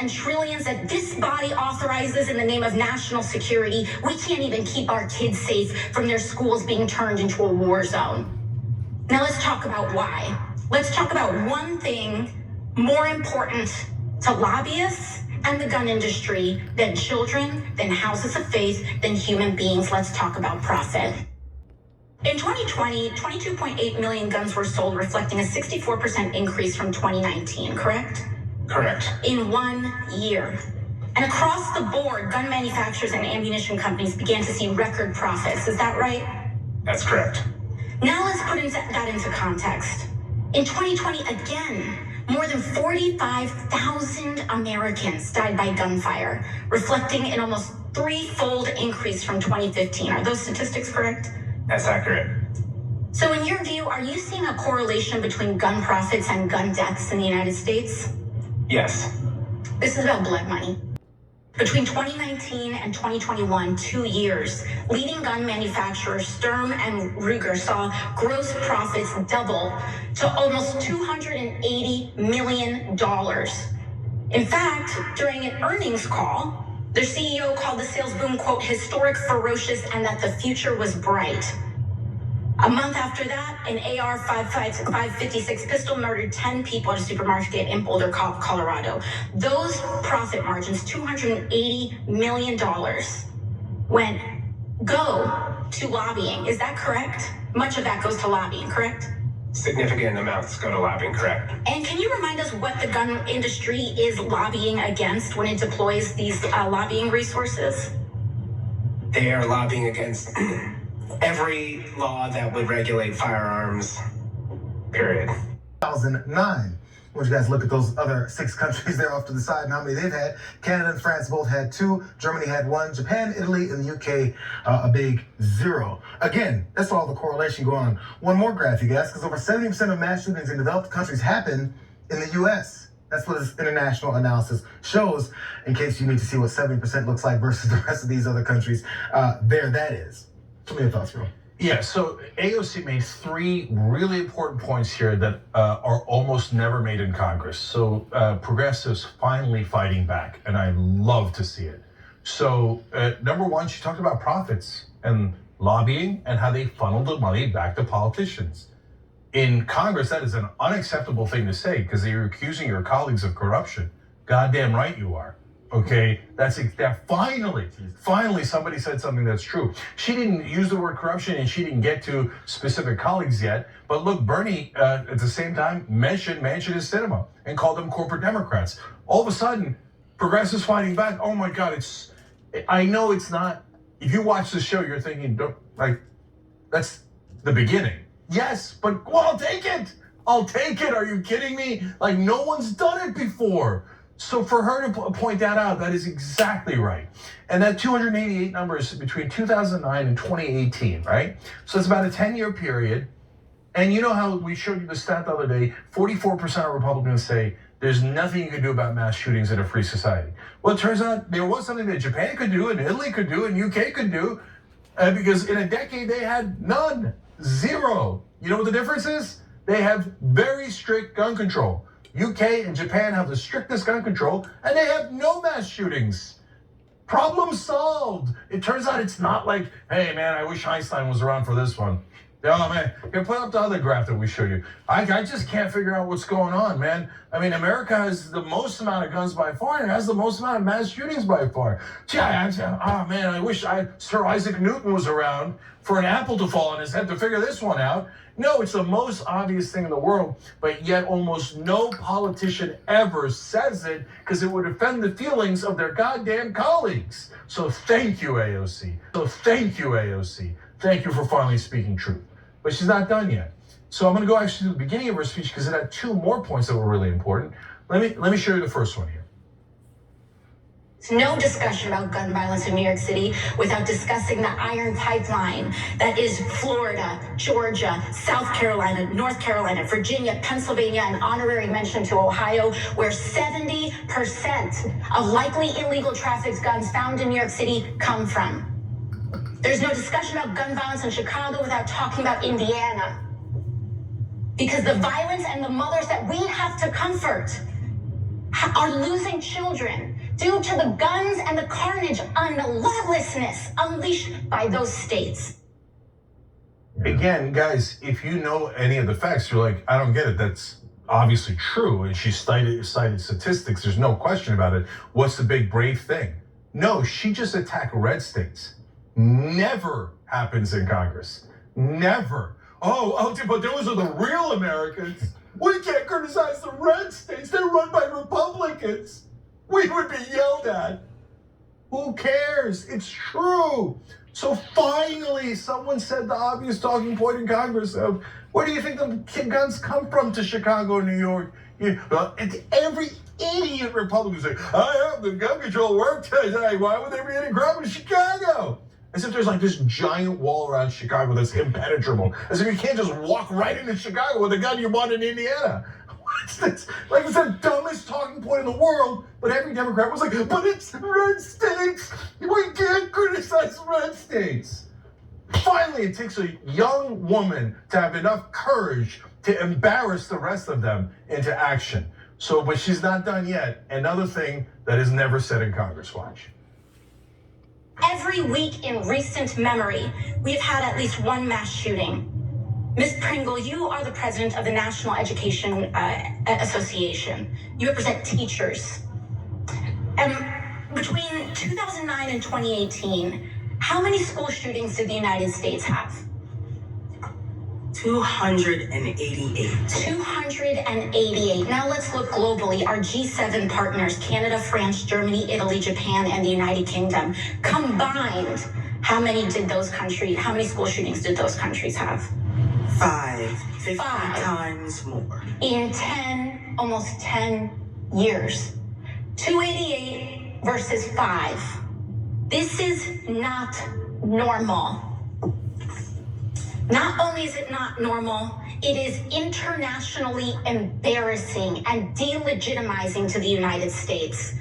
and trillions that this body authorizes in the name of national security, we can't even keep our kids safe from their schools being turned into a war zone. Now let's talk about why. Let's talk about one thing more important to lobbyists and the gun industry than children, than houses of faith, than human beings. Let's talk about profit. In 2020, 22.8 million guns were sold, reflecting a 64% increase from 2019, correct? Correct. In 1 year. And across the board, gun manufacturers and ammunition companies began to see record profits. Is that right? That's correct. Now let's put that into context. In 2020, again, more than 45,000 Americans died by gunfire, reflecting an almost threefold increase from 2015. Are those statistics correct? That's accurate. So in your view, are you seeing a correlation between gun profits and gun deaths in the United States? Yes. This is about blood money. Between 2019 and 2021, 2 years, leading gun manufacturers Sturm and Ruger saw gross profits double to almost $280 million. In fact, during an earnings call, their CEO called the sales boom, quote, historic, ferocious, and that the future was bright. A month after that, an AR-556 pistol murdered 10 people at a supermarket in Boulder, Colorado. Those profit margins, $280 million, go to lobbying. Is that correct? Much of that goes to lobbying, correct? Significant amounts go to lobbying, correct. And can you remind us what the gun industry is lobbying against when it deploys these lobbying resources? They are lobbying against every law that would regulate firearms, period. 2009. I want you guys to look at those other 6 countries there off to the side and how many they've had. Canada and France both had 2. Germany had 1. Japan, Italy, and the UK, a big 0. Again, that's all the correlation going on. One more graph, you guys, because over 70% of mass shootings in developed countries happen in the US. That's what this international analysis shows, in case you need to see what 70% looks like versus the rest of these other countries. There that is. Tell me your thoughts, bro. Yeah, so AOC made 3 really important points here that are almost never made in Congress. So progressives finally fighting back, and I love to see it. So number 1, she talked about profits and lobbying and how they funnel the money back to politicians. In Congress, that is an unacceptable thing to say because you're accusing your colleagues of corruption. Goddamn right you are. Okay, that finally somebody said something that's true. She didn't use the word corruption and she didn't get to specific colleagues yet. But look, Bernie at the same time mentioned Manchin and Sinema and called them corporate Democrats. All of a sudden, progressives fighting back. Oh my God, I know it's not. If you watch the show, you're thinking, that's the beginning. Yes, but well, I'll take it. I'll take it. Are you kidding me? Like no one's done it before. So for her to point that out, that is exactly right. And that 288 numbers between 2009 and 2018, right? So it's about a 10-year period. And you know how we showed you the stat the other day, 44% of Republicans say there's nothing you can do about mass shootings in a free society. Well, it turns out there was something that Japan could do and Italy could do and UK could do because in a decade they had none, 0. You know what the difference is? They have very strict gun control. UK and Japan have the strictest gun control, and they have no mass shootings. Problem solved. It turns out it's not like, hey man, I wish Einstein was around for this one. Oh man, here, put up the other graph that we showed you. I just can't figure out what's going on, man. I mean, America has the most amount of guns by far, and it has the most amount of mass shootings by far. Gee, oh man, I wish Sir Isaac Newton was around for an apple to fall on his head to figure this one out. No, it's the most obvious thing in the world, but yet almost no politician ever says it because it would offend the feelings of their goddamn colleagues. So thank you, AOC. Thank you for finally speaking truth. But she's not done yet. So I'm gonna go actually to the beginning of her speech because it had 2 more points that were really important. Let me show you the first one here. No discussion about gun violence in New York City without discussing the iron pipeline that is Florida, Georgia, South Carolina, North Carolina, Virginia, Pennsylvania, and honorary mention to Ohio, where 70% of likely illegal trafficked guns found in New York City come from. There's no discussion about gun violence in Chicago without talking about Indiana. Because the violence and the mothers that we have to comfort are losing children due to the guns and the carnage and the lawlessness unleashed by those states. Again, guys, if you know any of the facts, you're like, I don't get it. That's obviously true. And she cited statistics. There's no question about it. What's the big brave thing? No, she just attacked red states. Never happens in Congress. Never. Oh, but those are the real Americans. We can't criticize the red states. They're run by Republicans. We would be yelled at. Who cares? It's true. So finally, someone said the obvious talking point in Congress of, where do you think the guns come from to Chicago, New York? And every idiot Republican say, I have the gun control work today. Why would there be any crime in Chicago? As if there's like this giant wall around Chicago that's impenetrable. As if you can't just walk right into Chicago with a gun you bought in Indiana. What's this? Like, it's the dumbest talking point in the world, but every Democrat was like, but it's red states. We can't criticize red states. Finally, it takes a young woman to have enough courage to embarrass the rest of them into action. So, but she's not done yet. Another thing that is never said in Congress, watch. Every week in recent memory, we've had at least one mass shooting. Ms. Pringle, you are the president of the National Education Association. You represent teachers. Between 2009 and 2018, how many school shootings did the United States have? 288. 288. Now let's look globally. Our G7 partners, Canada, France, Germany, Italy, Japan, and the United Kingdom, combined, how many school shootings did those countries have? 50 times more. In almost 10 years. 288 versus 5. This is not normal. Not only is it not normal, it is internationally embarrassing and delegitimizing to the United States.